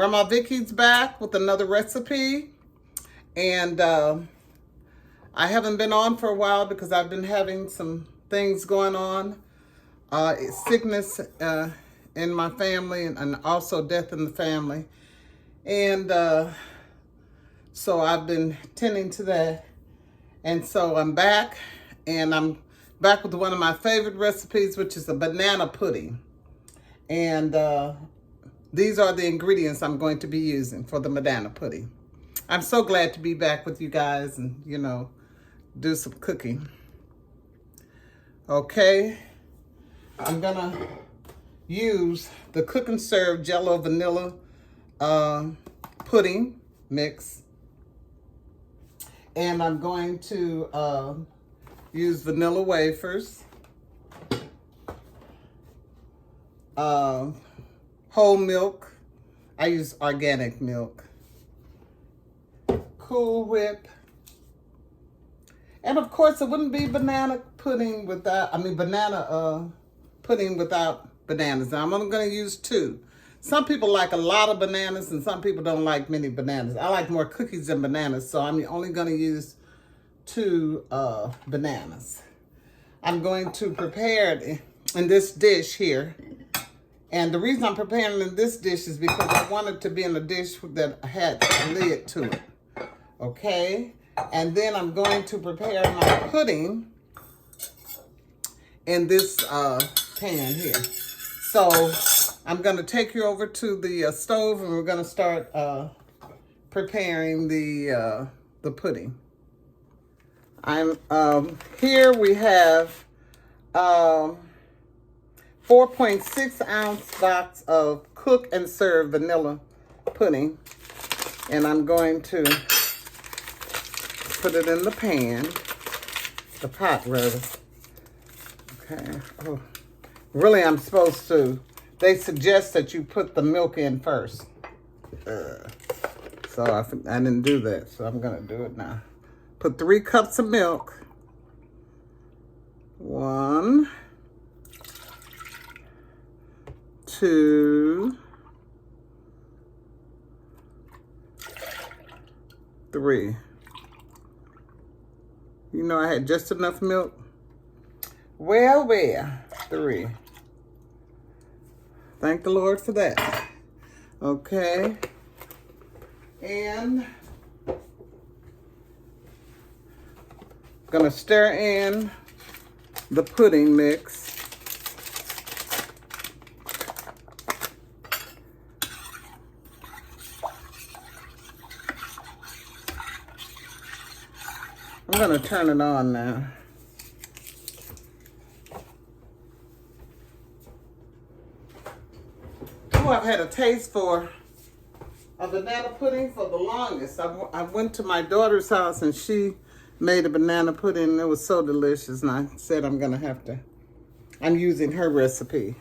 Grandma Vickie's back with another recipe. And I haven't been on for a while because I've been having some things going on. Sickness in my family and also death in the family. And so I've been tending to that. And so I'm back, and I'm back with one of my favorite recipes, which is a banana pudding. And these are the ingredients I'm going to be using for the banana pudding. I'm so glad to be back with you guys and, you know, do some cooking. Okay, I'm gonna use the Cook and Serve Jello Vanilla pudding mix. And I'm going to use vanilla wafers, whole milk. I use organic milk, Cool Whip, and of course it wouldn't be banana pudding without, banana pudding without bananas. Now I'm only going to use 2. Some people like a lot of bananas and some people don't like many bananas. I like more cookies than bananas, so I'm only going to use 2 bananas. I'm going to prepare it in this dish here. And the reason I'm preparing in this dish is because I want it to be in a dish that had a lid to it. Okay? And then I'm going to prepare my pudding in this pan here. So I'm going to take you over to the stove, and we're going to start preparing the pudding. I'm here we have 4.6 ounce box of Cook and Serve vanilla pudding, and I'm going to put it in the pan, the pot rather. Okay. Oh, really, I'm supposed to. They suggest that you put the milk in first. So I didn't do that, so I'm gonna do it now. Put 3 cups of milk. 1, 2, 3. You know I had just enough milk. Well, 3. Thank the Lord for that. Okay. And gonna stir in the pudding mix. I'm gonna turn it on now. Oh, I've had a taste for a banana pudding for the longest. I went to my daughter's house and she made a banana pudding and it was so delicious, and I said I'm using her recipe.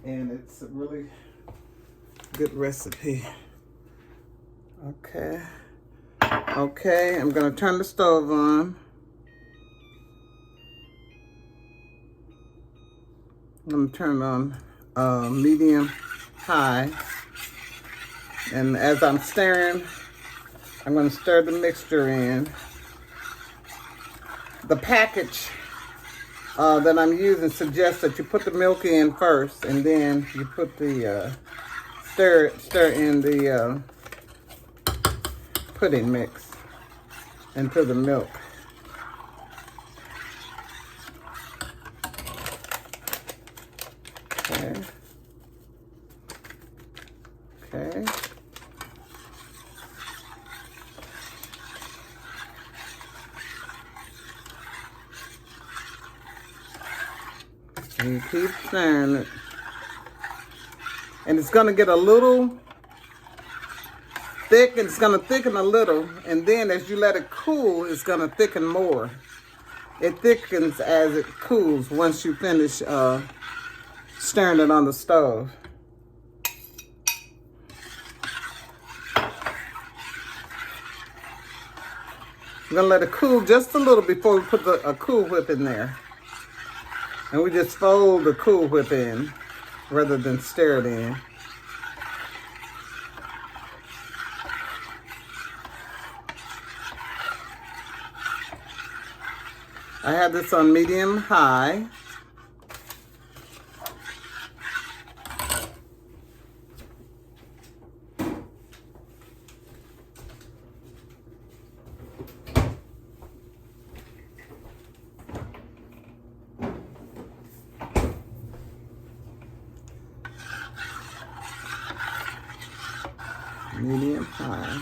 And it's a really good recipe. Okay. Okay, I'm gonna turn the stove on. I'm gonna turn it on medium high. And as I'm stirring, I'm gonna stir the mixture in. The package that I'm using suggests that you put the milk in first, and then you put the stir in the pudding mix into the milk. Okay. Okay. And you keep stirring it. And it's gonna get a little thick, and it's gonna thicken a little, and then as you let it cool, it's gonna thicken more. It thickens as it cools once you finish stirring it on the stove. I'm gonna let it cool just a little before we put a Cool Whip in there. And we just fold the Cool Whip in. rather than stir it in. I have this on medium high. Medium high.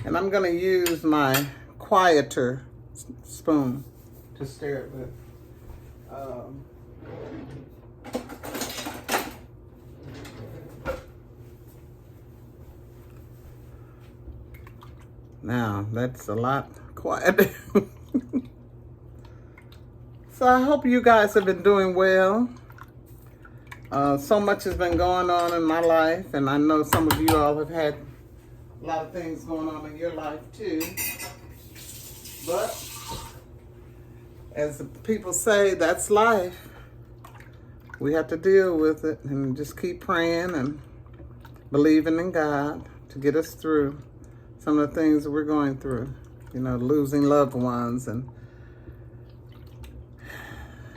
And I'm going to use my quieter spoon to stir it with. Now, that's a lot quieter. So I hope you guys have been doing well. So much has been going on in my life, and I know some of you all have had a lot of things going on in your life too. But as the people say, that's life. We have to deal with it and just keep praying and believing in God to get us through some of the things that we're going through. You know, losing loved ones and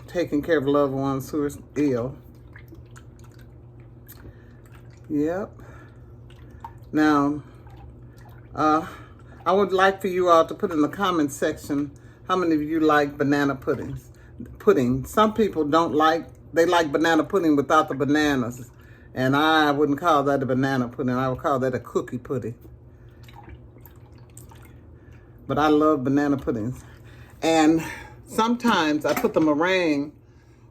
taking care of loved ones who are ill. Yep. Now, I would like for you all to put in the comment section how many of you like banana pudding. Some people don't like, they like banana pudding without the bananas. And I wouldn't call that a banana pudding. I would call that a cookie pudding. But I love banana puddings. And sometimes I put the meringue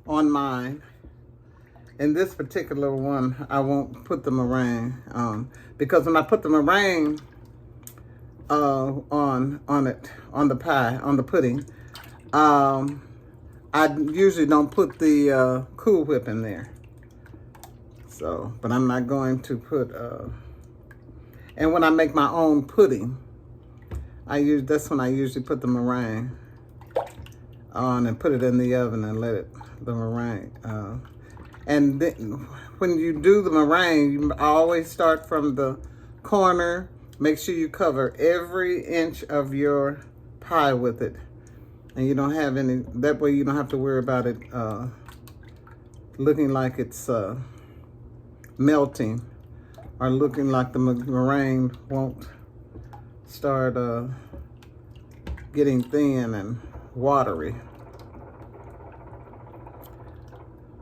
on mine. In this particular one, I won't put the meringue because when I put the meringue on the pie, on the pudding, I usually don't put the Cool Whip in there. So, but I'm not going to put. And when I make my own pudding, that's when I usually put the meringue on and put it in the oven and let the meringue. And then when you do the meringue, you always start from the corner. Make sure you cover every inch of your pie with it. And you don't have any, that way you don't have to worry about it looking like it's melting or looking like the meringue won't start getting thin and watery.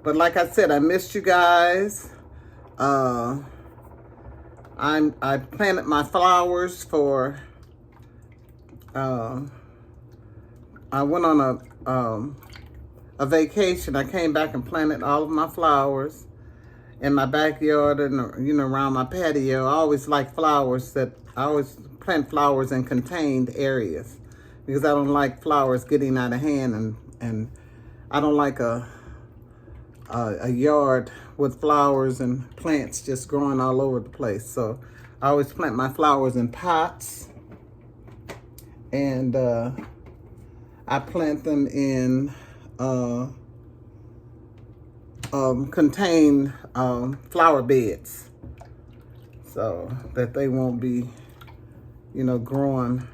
But like I said, I missed you guys. I planted my flowers for, I went on a vacation. I came back and planted all of my flowers in my backyard and, you know, around my patio. I always like flowers I always plant flowers in contained areas because I don't like flowers getting out of hand, and I don't like a yard with flowers and plants just growing all over the place. So I always plant my flowers in pots, and I plant them in contained flower beds so that they won't be, you know, growing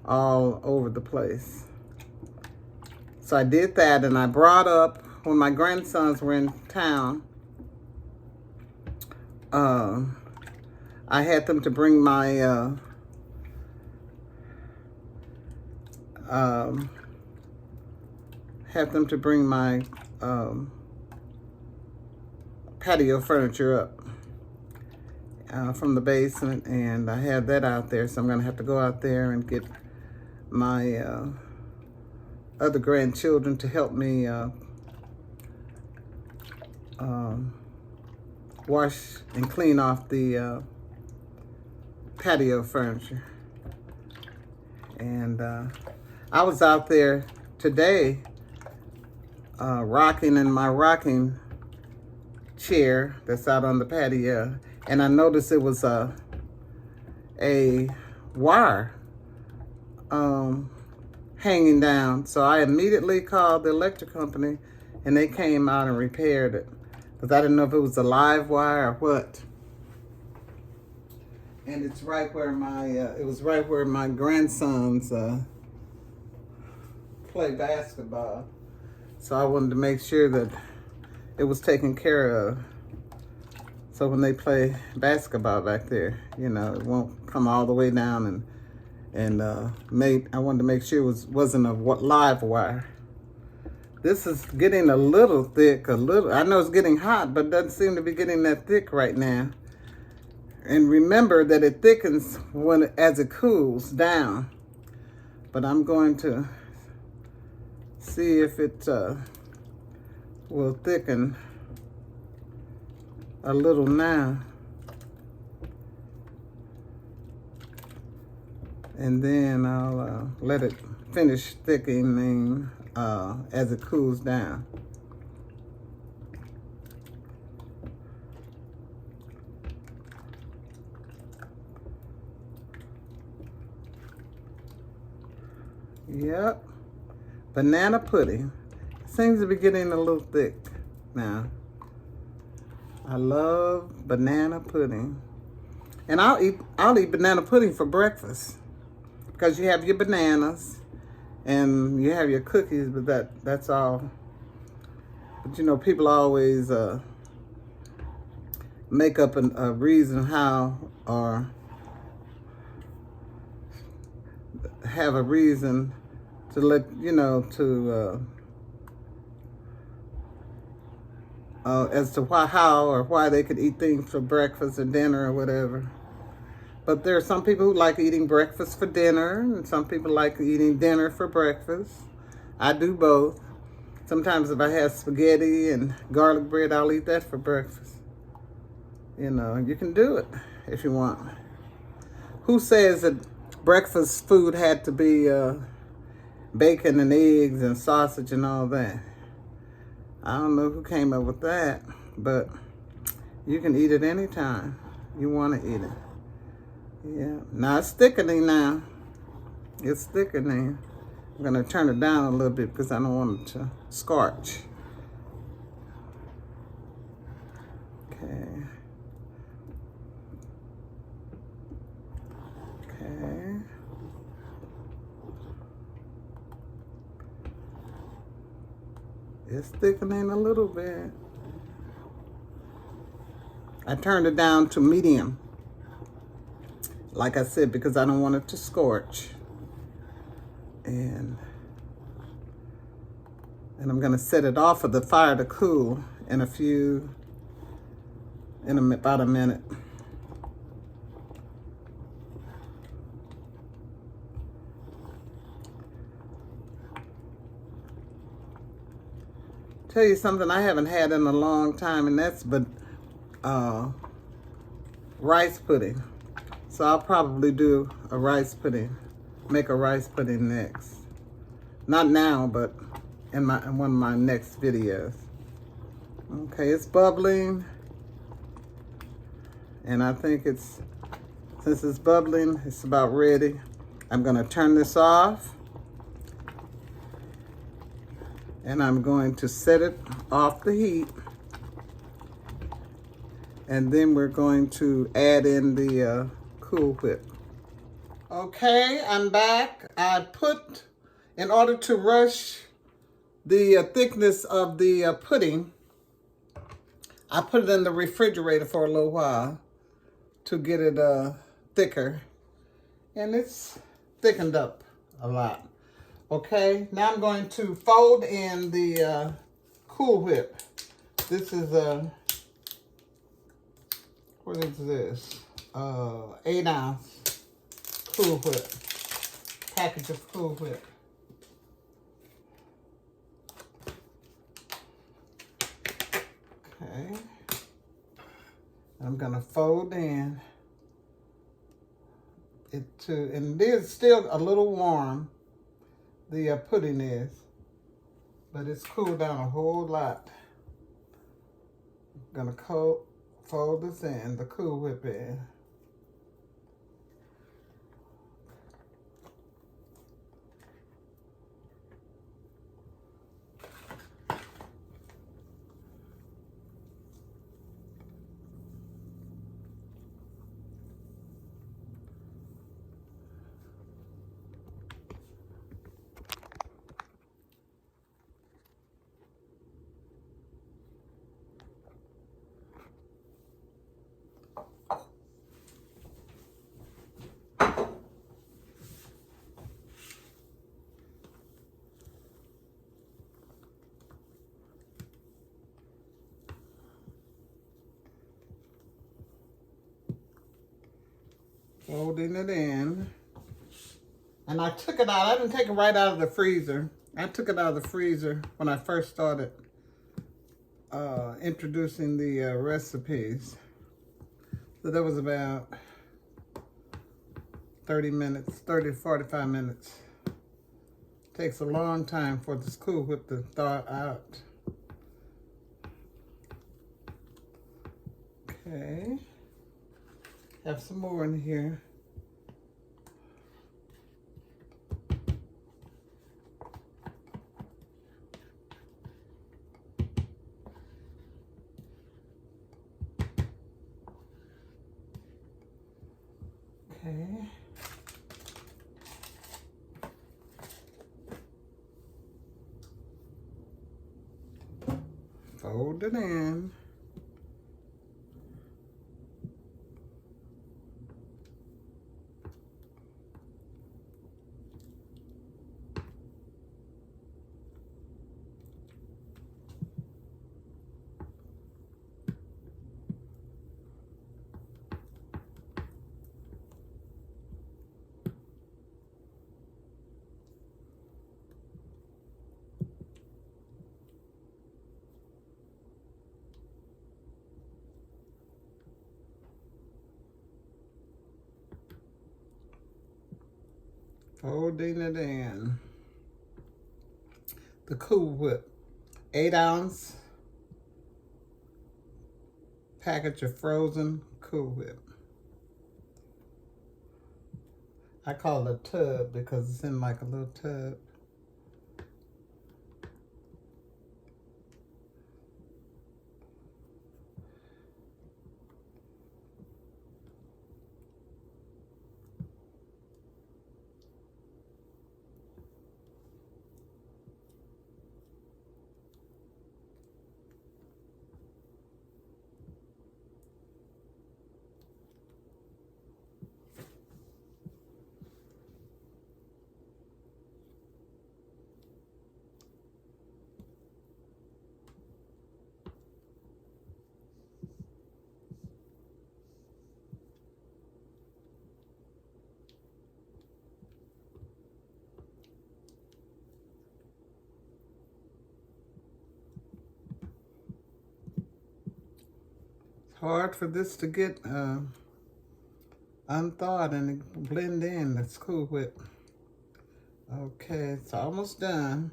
all over the place. So I did that, and I brought up, when my grandsons were in town, I had them to bring my patio furniture up from the basement, and I have that out there, so I'm gonna have to go out there and get my other grandchildren to help me wash and clean off the patio furniture. And I was out there today rocking in my rocking chair that's out on the patio, and I noticed it was a wire hanging down. So I immediately called the electric company and they came out and repaired it. Because I didn't know if it was a live wire or what. And it's right where my, it was right where my grandsons play basketball. So I wanted to make sure that it was taken care of. So when they play basketball back there, you know, it won't come all the way down and I wanted to make sure it wasn't a live wire. This is getting a little thick, I know it's getting hot, but it doesn't seem to be getting that thick right now. And remember that it thickens as it cools down. But I'm going to see if it will thicken a little now. And then I'll let it finish thickening as it cools down. Yep, banana pudding. Seems to be getting a little thick now. I love banana pudding. And I'll eat banana pudding for breakfast. Because you have your bananas and you have your cookies, but that's all. But you know, people always make up a reason how, or have a reason to let, you know, to as to how or why they could eat things for breakfast or dinner or whatever. But there are some people who like eating breakfast for dinner, and some people like eating dinner for breakfast. I do both. Sometimes if I have spaghetti and garlic bread, I'll eat that for breakfast. You know, you can do it if you want. Who says that breakfast food had to be bacon and eggs and sausage and all that? I don't know who came up with that, but you can eat it anytime you want to eat it. Yeah, now it's thickening now. It's thickening. I'm gonna turn it down a little bit because I don't want it to scorch. Okay. Okay. It's thickening a little bit. I turned it down to medium. Like I said, because I don't want it to scorch. And I'm gonna set it off of the fire to cool in about a minute. Tell you something I haven't had in a long time, and that's rice pudding. So I'll probably do a rice pudding, make a rice pudding next. Not now, but in one of my next videos. Okay, it's bubbling. And I think since it's bubbling, it's about ready. I'm gonna turn this off. And I'm going to set it off the heat. And then we're going to add in the Cool Whip. Okay, I'm back. In order to rush the thickness of the pudding, I put it in the refrigerator for a little while to get it thicker. And it's thickened up a lot. Okay, now I'm going to fold in the Cool Whip. This is what is this? 8-ounce Cool Whip. Package of Cool Whip. Okay. I'm gonna fold in it and it is still a little warm. The pudding is, but it's cooled down a whole lot. I'm gonna fold this in, the Cool Whip in. Folding it in. And I took it out. I didn't take it right out of the freezer. I took it out of the freezer when I first started introducing the recipes. So that was about 30 minutes, 30 to 45 minutes. Takes a long time for this Cool Whip to thaw out. Okay. Have some more in here. Okay. Fold it in. Folding it in. The Cool Whip. 8-ounce package of frozen Cool Whip. I call it a tub because it's in like a little tub. Hard for this to get unthawed and blend in. That's Cool Whip. Okay, it's almost done.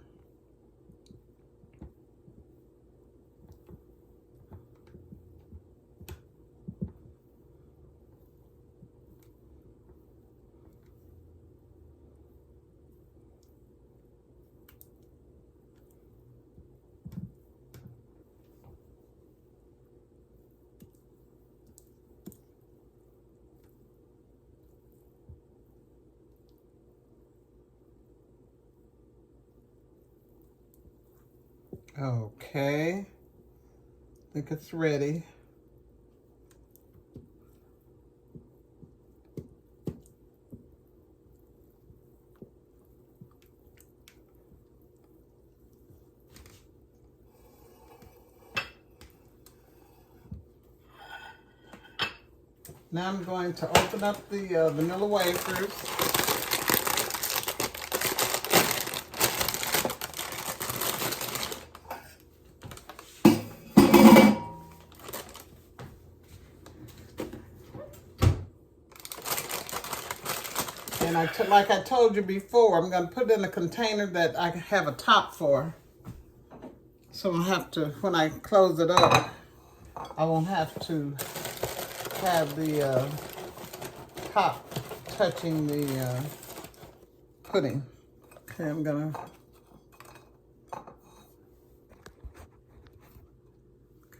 Okay, I think it's ready. Now I'm going to open up the vanilla wafers. And like I told you before, I'm going to put it in a container that I have a top for. So I'll have to, when I close it up, I won't have to have the top touching the pudding. Okay, I'm going to...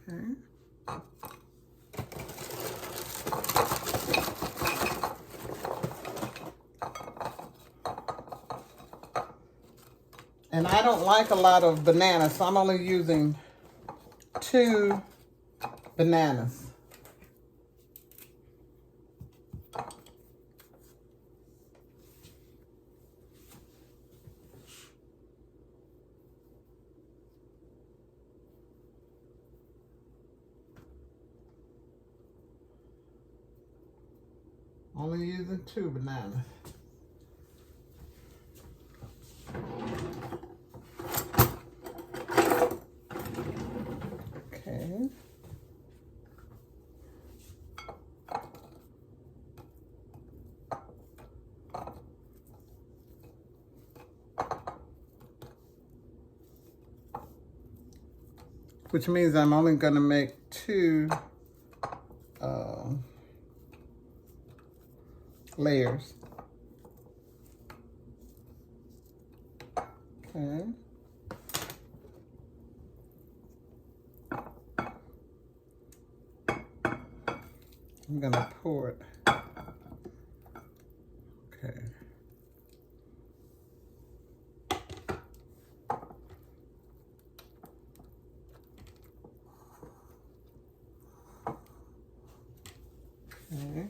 Okay. And I don't like a lot of bananas, so I'm only using 2 bananas. Only using 2 bananas. Okay. Which means I'm only going to make 2 layers. Okay. I'm going to pour it. Okay. Okay.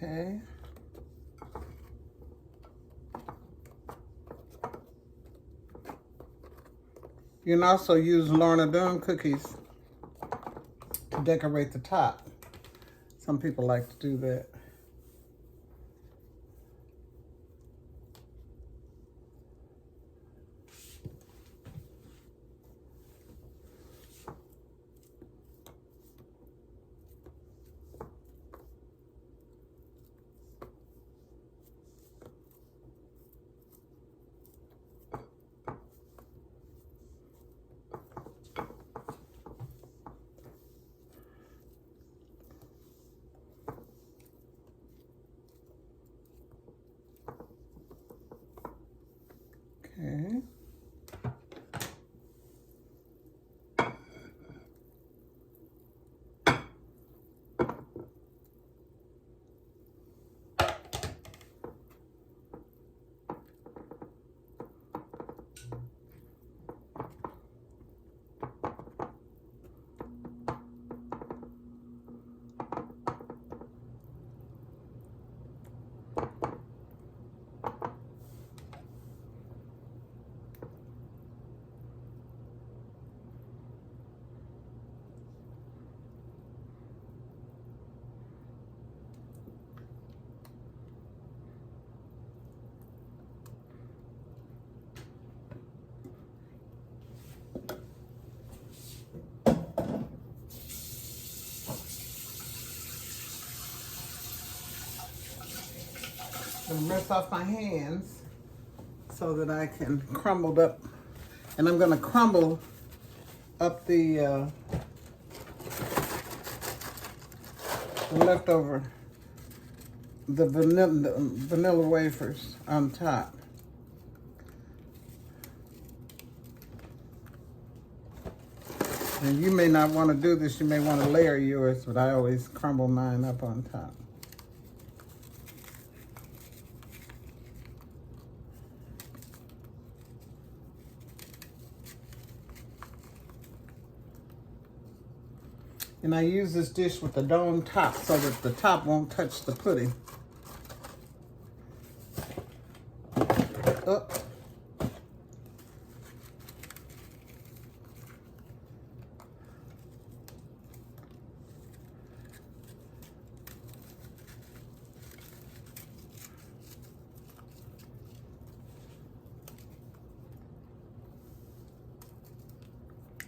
Okay. You can also use Lorna Doone cookies to decorate the top. Some people like to do that. Okay. I'm gonna rinse off my hands so that I can crumble up. And I'm gonna crumble up the leftover, the vanilla wafers on top. And you may not want to do this, you may want to layer yours, but I always crumble mine up on top. And I use this dish with the dome top so that the top won't touch the pudding. Oh.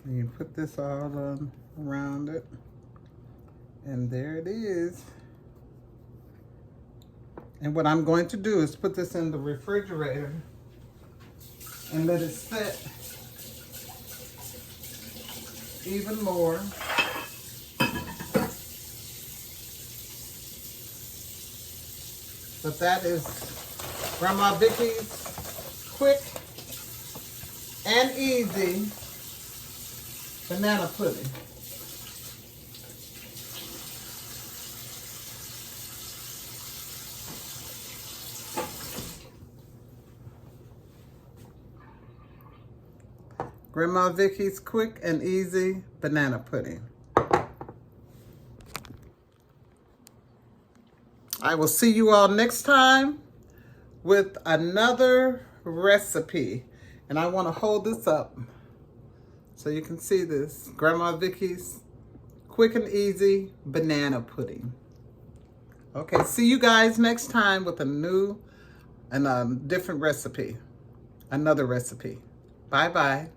And you put this all on around it. And there it is. And what I'm going to do is put this in the refrigerator and let it set even more. But that is Grandma Vickie's quick and easy banana pudding. Grandma Vickie's quick and easy banana pudding. I will see you all next time with another recipe. And I want to hold this up so you can see this. Grandma Vickie's quick and easy banana pudding. Okay, see you guys next time with a new and a different recipe. Another recipe. Bye-bye.